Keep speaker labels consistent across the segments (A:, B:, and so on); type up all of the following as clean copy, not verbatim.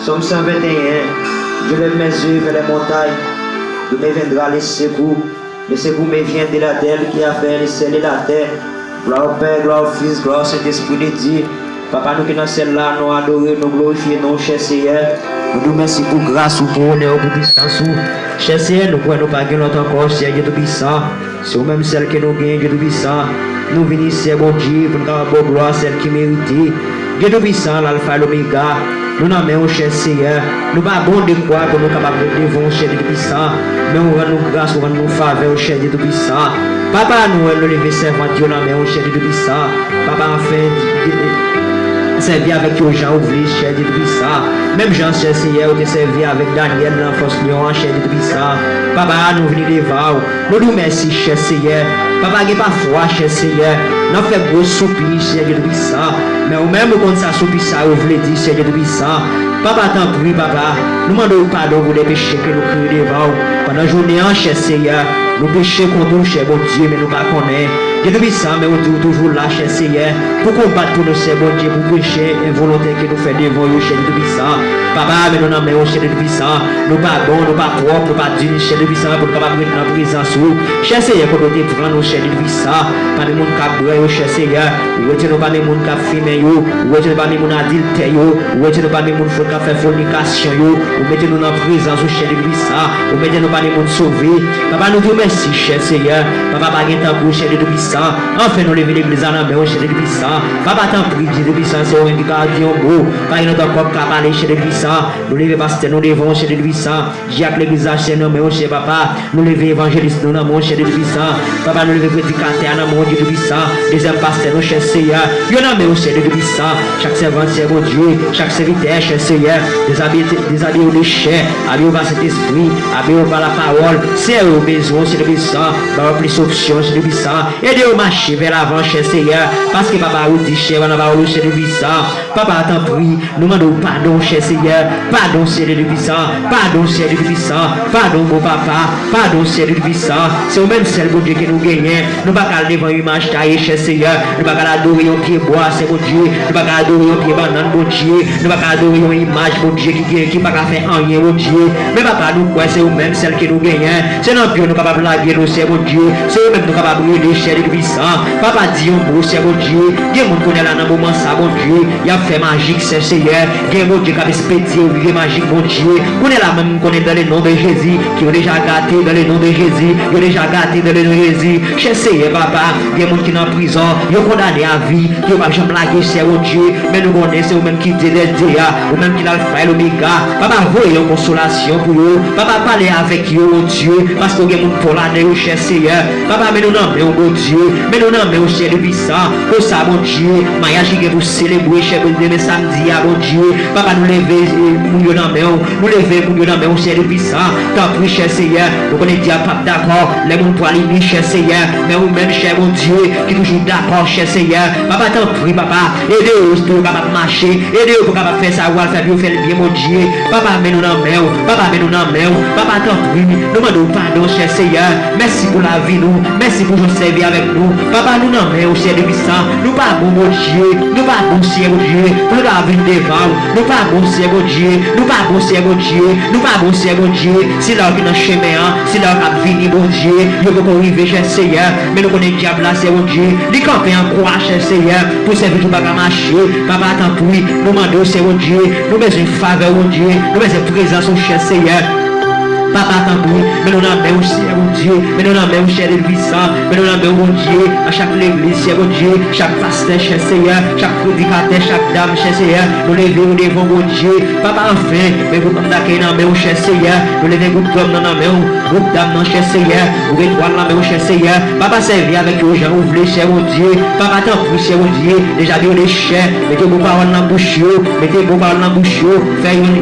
A: Somme 121. Je lève mes yeux vers les montagnes, d'où me viendra les secours. Les secours me viennent de la terre qui a fait les ciels et la terre. Gloire au Père, gloire au Fils, gloire au Saint-Esprit de Dieu. Papa, nous qui dans celle-là, nous adorons, nous glorifions, nous cher Seigneur. Nous nous remercions pour grâce, pour honneur, pour puissance. Cher Seigneur, nous pouvons pas gagner notre encore, Seigneur Dieu Tout-Puissant. C'est même celle que nous gagnons, Dieu Tout-Puissant. Nous venons, Seigneur bon Dieu, pour nous avoir gloire, celle qui mérite. Dieu Tout-Puissant, l'Alpha et l'Oméga. Nous n'avons pas cher Seigneur. Nous pas bon de quoi pour nous capables de devant, cher Dieu Tout-Puissant. Mais nous rendons grâce, nous rendons faveur, cher Dieu Tout-Puissant. Papa, nous allons lever servant Dieu, nous n'avons cher Dieu Tout-Puissant. Papa, enfin, servi avec Jean ouvrier, cher Dieu Tout-Puissant. Même Jean, cher Seigneur, tu servi avec Daniel, l'enfance lion, cher Dieu Tout-Puissant. Papa, nous venons devant. Nous nous remercions, cher Seigneur. Papa, il n'y a pas foi, cher Seigneur. Nous faisons gros soupir, cher Dieu Tout-Puissant. Mais au même quand ça soupir, ça, vous voulez dire, cher Dieu Tout-Puissant. Papa, t'en prie, papa. Nous demandons pardon pour les péchés que nous crions devant. Pendant la journée, cher Seigneur, nous péchons contre nous, cher bon Dieu, mais nous ne connaissons pas. Dieu Tout-Puissant, mais on dit toujours là, cher Seigneur, pour combattre pour nous, cher bon Dieu, pour pécher involontaire que nous fait devant vous, cher Tout-Puissant. Papa, mais nous n'avons pas, cher Tout-Puissant. Nous pas bon, nous pas propre, nous pas dignes, cher Tout-Puissant, pour nous capable de mettre en présence. Cher Seigneur, pour nous prendre, cher Tout-Puissant, pas de monde qui a brûlé, cher Seigneur, ou retirez pas de monde qui a fumé, ou retirez pas de monde adultère, ou retirez pas de monde qui a fait fornication, ou mettez-nous en présence, cher Tout-Puissant, ou mettez-nous pas de monde sauvé. Papa, nous vous remercions, cher Seigneur. Papa, pas de temps pour cher Tout-Puissant. Enfin, nous levons l'église à la main, cher Dieu Tout-Puissant. Papa, t'en prie, Dieu Tout-Puissant, c'est un qui a dit un mot. Pas une autre corps qui a parlé, cher Dieu Tout-Puissant. Nous levons pasteur, nous levons, cher Dieu Tout-Puissant. J'ai appelé l'église à cher nous, mais cher papa. Nous levons évangéliste, nous n'avons, cher Dieu Tout-Puissant. Papa, nous levons prédicateur, nous n'avons, Dieu Tout-Puissant. Deuxième pasteur, nous, cher Seigneur. Il y en a, mais cher Dieu Tout-Puissant. Chaque servant, cher mon Dieu. Chaque serviteur, cher Seigneur. Déshabillé au déchet, habillé par cet esprit, habillé par la parole. C'est au besoin, cher Dieu Tout-Puissant. Par plus options, cher Dieu Tout-Puissant. Aidez-vous marcher vers l'avant, cher Seigneur, parce que papa vous dit, cher, on a parlé, cher Dieu Puissant. Papa, t'en prie, nous demandons pardon, cher Seigneur, pardon, cher Dieu Puissant, pardon, cher Dieu Puissant, pardon, mon papa, pardon, cher Dieu Puissant. C'est au même seul bon Dieu que nous gagnons. Nous ne pouvons pas devant une image taillée, cher Seigneur, nous ne pouvons pas adorer un pied bois, c'est mon Dieu, nous ne pouvons pas adorer un pied banane, mon Dieu, nous ne pouvons pas adorer une image, mon Dieu, qui ne peut pas faire rien, mon Dieu. Mais papa, nous croyons, c'est au même seul que nous gagnons. C'est notre Dieu, nous ne pouvons pas blaguer, nous, c'est mon Dieu, c'est au même nous capables de brûler, cher Dieu Puissant. Papa dit un beau, c'est mon Dieu. Il y a mon connaît là dans le moment, ça, mon Dieu. Il a fait magique, c'est Seigneur. Il y a mon Dieu qui a expédié, il y a magique, mon Dieu. On est là même, on est dans le nom de Jésus, qui ont déjà gâté dans le nom de Jésus, qui ont déjà gâté dans le nom de Jésus. Cher Seigneur, papa, il y a mon qui est en prison, il est condamné à vie, il n'y a pas jamais blagué, c'est mon Dieu. Mais nous connaissons, c'est au même qui dit les dieux, au même qui l'alpha et l'oméga. Papa, voyez une consolation pour eux. Papa, parlez avec eux, mon Dieu, parce qu'il y a mon pour l'année, cher Seigneur. Papa, mais nous n'en mais mon Dieu, mais nous n'en mais au ciel puissant, pour ça, mon Dieu, mariage qui vous célébrer, cher demain samedi, mon Dieu. Papa, nous lever, nous lever, au ciel puissant, tant pis, cher Seigneur, nous connaissons Dieu, pas d'accord, les gens pour aller, cher Seigneur, mais vous-même, cher mon Dieu, qui toujours d'accord, cher Seigneur. Papa, tant pis, papa, aidez-nous pour capable marcher, aidez-nous pour capable faire ça, faire bien, mon Dieu. Papa, mais nous n'en papa, mais nous n'en papa, tant pis, nous demandons pardon, cher Seigneur, merci pour la vie, nous, merci pour nous servir avec nous. Papa, nous n'en au ciel puissant, nous pas bon, mon Dieu, nous pas bon, ciel, mon Dieu, pour la vie devant, nous pas bon, ciel, mon Dieu, nous pas bon, ciel, mon Dieu, nous pas bon, ciel, mon Dieu, si là qui dans chemin, si là qui vini, mon Dieu, nous pouvons arriver, cher Seigneur, mais nous connaissons diable là, c'est mon Dieu, nous campons en croix, cher Seigneur, pour servir tout pas marcher, papa, tant pis, nous demandons, c'est mon Dieu, nous besoin de faveur, mon Dieu, nous besoin de présence, cher Seigneur. Papa, tant pis, mais nous n'avons aussi, mon Dieu, mais nous n'avons cher de puissant, mais nous n'avons, mon Dieu, à chaque église, cher mon Dieu, chaque pasteur, cher Seigneur, chaque prédicateur, chaque dame, cher Seigneur, nous levons devant mon Dieu, papa, enfin, mais vous comme d'accueil dans mes cher Seigneur, nous levons groupe d'hommes dans mes groupe d'âmes dans cher Seigneur, vous étoiles dans mes cher Seigneur, papa, servir avec vos gens, ouvrez, cher mon Dieu, papa, tant pis, cher mon Dieu, déjà bien les chers, mettez vos paroles dans la bouche, mettez vos paroles dans la bouche, faites une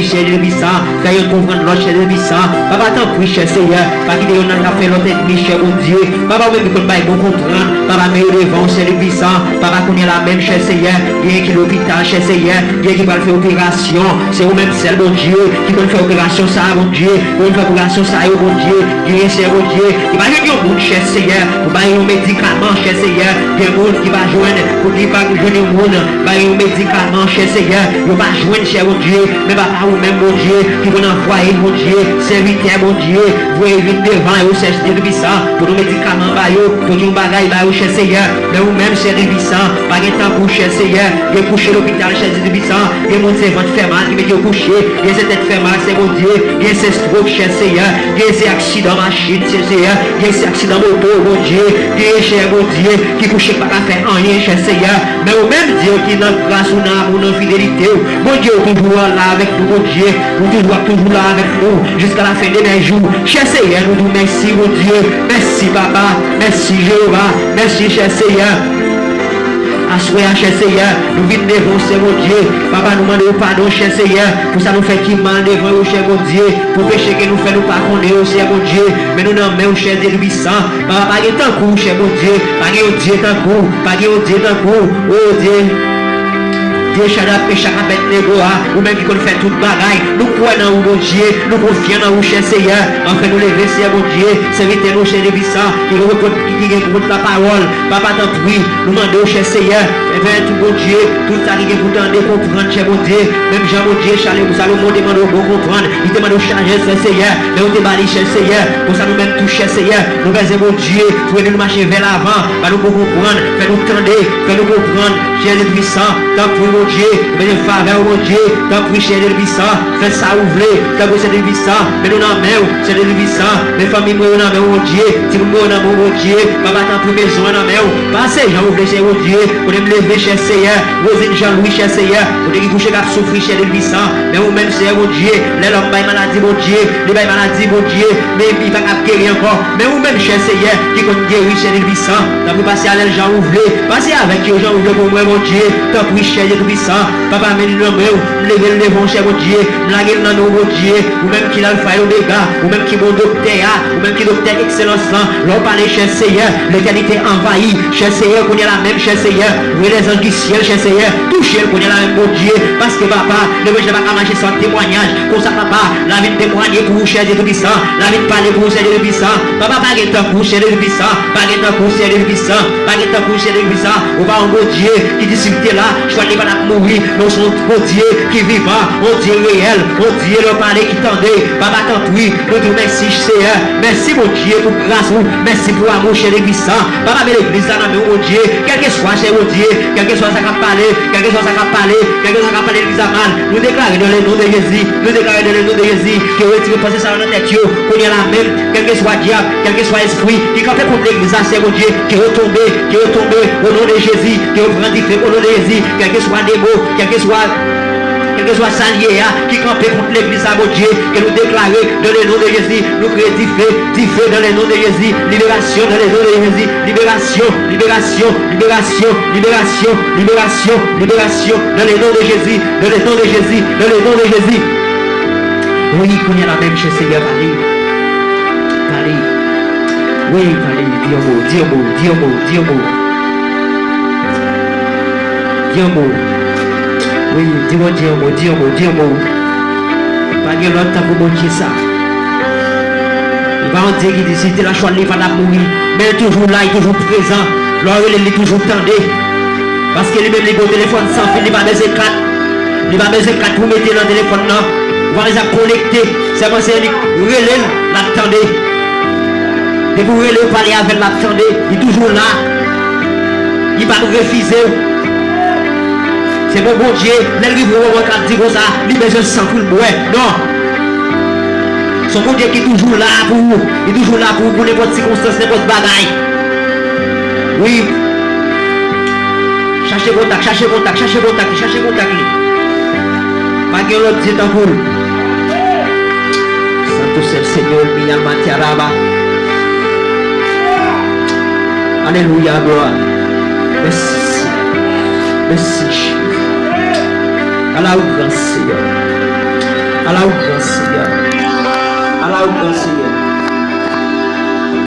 A: cher de puissant, faites une comprendre l'autre cher de puissant. Papa, tant prie, cher Seigneur. Pas qu'il y ait un fait l'autre ennemi, cher mon Dieu. Papa, même qu'on va bon comprendre. Papa, mais devant, cher le puissant. Papa, qu'on est la même, cher Seigneur. Bien qu'il l'hôpital, cher Seigneur. Bien qu'il va faire opération. C'est vous-même, seul, mon Dieu. Qui va faire opération, ça, mon Dieu. Qui va faire opération, ça, mon Dieu. Bien, cher, mon Dieu. Il va y avoir un cher Seigneur. Pour bailler un médicament, cher Seigneur. Il y a un monde qui va joindre. Pour qu'il va joindre un monde. Bailler un médicament, cher Seigneur. Il va joindre, cher mon Dieu. Mais papa, vous-même, mon Dieu. Qui va envoyer, mon Dieu. Serviteur, mon Dieu. Vous évitez devant et vous cherchez de puissant. Pour nos médicaments, pour nos bagailles, cher Seigneur. Mais vous-même, cher de puissant. Pas de temps pour cher Seigneur. Il est couché l'hôpital, cher de puissant. Il est mon servant fait mal. Il est couché. Il est cette fait mal, c'est mon Dieu. Il est ces strokes, cher Seigneur. Il est ces accidents machine, cher Seigneur. Il est ces accidents moto, mon Dieu. Il est cher, mon Dieu. Qui couché pas à faire rien, cher Seigneur. Mais vous-même, Dieu, qui n'a grâce ou n'a ou n'a fidélité. Mon Dieu, toujours là avec nous, mon Dieu. Vous toujours là avec nous. Jusqu'à la fin de mes jours. Cher Seigneur, nous disons merci, mon Dieu. Merci, Papa. Merci, Jéhovah. Merci, cher Seigneur. Assoyez, cher Seigneur, nous venons devant, c'est mon Dieu. Papa, nous demandons pardon, cher Seigneur. Pour ça, nous fait qui mal devant vous, cher mon Dieu. Pour péché que nous faisons, nous pas connaître, cher mon Dieu. Mais nous n'en mettons, cher Dieu, puissant. Papa, pas de temps coup, cher mon Dieu. Pas de Dieu, tant coup. Pas de Dieu, tant coup. Oh Dieu. Dieu, chaque bête négoa, ou même qui fait toute bagaille, nous croyons dans mon Dieu, nous confions dans vous, cher Seigneur, enfin nous lever, c'est mon Dieu, servitez nous, cher Lévissant, qui écoute la parole, Papa t'en prie, nous demandons, cher Seigneur, vers tout mon Dieu, tout ça qui est pour t'en comprendre, cher mon Dieu, même Jean mon Dieu, Salomon demande au bon comprendre, il demande au charger, cher Seigneur, mais on déballe, cher Seigneur, pour ça nous même tout, cher Seigneur, nous baisons mon Dieu, pour nous marcher vers l'avant, pour nous comprendre, faire nous tendre, faire nous comprendre, cher Lévissant, t'en prie, Dieu, mais le faveur, mon Dieu, t'as pris chez le puissant, fais ça ouvrir, t'as pris chez le puissant, mais nous n'en mettons, c'est le puissant, mes familles, nous n'en mettons, mon Dieu, si nous n'en mettons, mon Dieu, papa, t'as pris besoin, n'en mettons, passez, j'en ouvre chez mon Dieu, pour me lever chez Seigneur, Rosine Jean-Louis chez Seigneur, pour qui coucher qu'à souffrir chez le puissant, mais vous-même, c'est mon Dieu, les hommes baillent maladie, mon Dieu, les baillent maladie, mon Dieu, mais il va pas guérir encore, mais vous-même, chez Seigneur, qui compte guérir chez le puissant, t'as pris passer à l'aile, j'en ouvre, passez avec eux, j'en ouvre pour moi, mon Dieu, t'as pris chez le puissant. Papa, mais nous levez le devant, cher mon Dieu, blaguez dans nos mon Dieu, ou même qui l'a fait au dégât, ou même qui mon docteur, ou même qui docteur excellence, l'on parle, cher Seigneur, l'éternité envahie, cher Seigneur, qu'on est la même, cher Seigneur, vous les anges du ciel, cher Seigneur, touchez, qu'on est la même, mon Dieu, parce que papa, ne veux pas marcher sans témoignage, comme ça, papa, la vie de témoigner pour vous, cher Dieu puissant, la vie de parler pour vous, cher Dieu puissant, papa, pas de temps pour cher Dieu puissant, pas de temps pour cher Dieu puissant, pas de temps pour cher Dieu puissant, on va en mon Dieu, qui discute là, je vais pas mourir. Nous sommes un Dieu qui vivant, un Dieu réel, un Dieu le parler qui tendait. Papa, tant pis, nous disons merci, Seigneur. Merci, mon Dieu, pour grâce, merci pour amour chez l'église. Papa, mais l'église, là, mon Dieu, quel que soit chez mon Dieu, quel que soit ça qu'a parlé, quel que soit ça qu'a parlé, quel que soit ça qu'a parlé l'église mal, nous déclarons dans le nom de Jésus, nous déclarons dans le nom de Jésus, que retire penser ça dans notre tête, qu'on est la même, quel que soit diable, quel que soit esprit, qui campait contre l'église, c'est mon Dieu, qui est retombé au nom de Jésus, qui est rendifié au nom de Jésus, quel que soit des mots, quel que soit salier, qui campait contre l'église à mon Dieu, que nous déclarons dans le nom de Jésus, nous créons du feu dans le nom de Jésus, libération dans le nom de Jésus, libération, libération, libération, libération, libération, libération, dans le nom de Jésus, dans le nom de Jésus, dans le nom de Jésus. Oui, qu'on est la même chez Seigneur, allez, allez, oui, allez, Dieu mot, Dieu mot, Dieu mot, Dieu mot, Dieu mot. Oui, dis-moi Dieu mot, Dieu mot, Dieu mot. Pas de l'autre temps pour mentir ça. Il va en dire qu'il dit, si tu la choix, il va mourir. Mais il est toujours là, il est toujours présent. L'heure, il est toujours tendé. Parce qu'il est même les beaux téléphones sans fil, il va baiser 4. Il va baiser 4 pour mettre dans le téléphone là. Il va les connecter. C'est moi, c'est lui. Relais, l'attendez. Et vous relais, parler avec l'attendez. Il est toujours là. Il va nous refuser. C'est mon bon Dieu, les livres qui dit comme ça, il besoin sans pour le boire. Non. Son bon Dieu qui est toujours là pour vous. Il est toujours là pour vous, pour n'importe circonstance, n'importe bagaille. Oui. Cherchez contact, cherchez contact, cherchez contact, cherchez contact. Pas que l'autre dit en vous. Santo c'est le Seigneur, mi alma te alaba. Alléluia, gloire. Merci. Merci. À la grand Seigneur. À la grand Seigneur. là où grand Seigneur.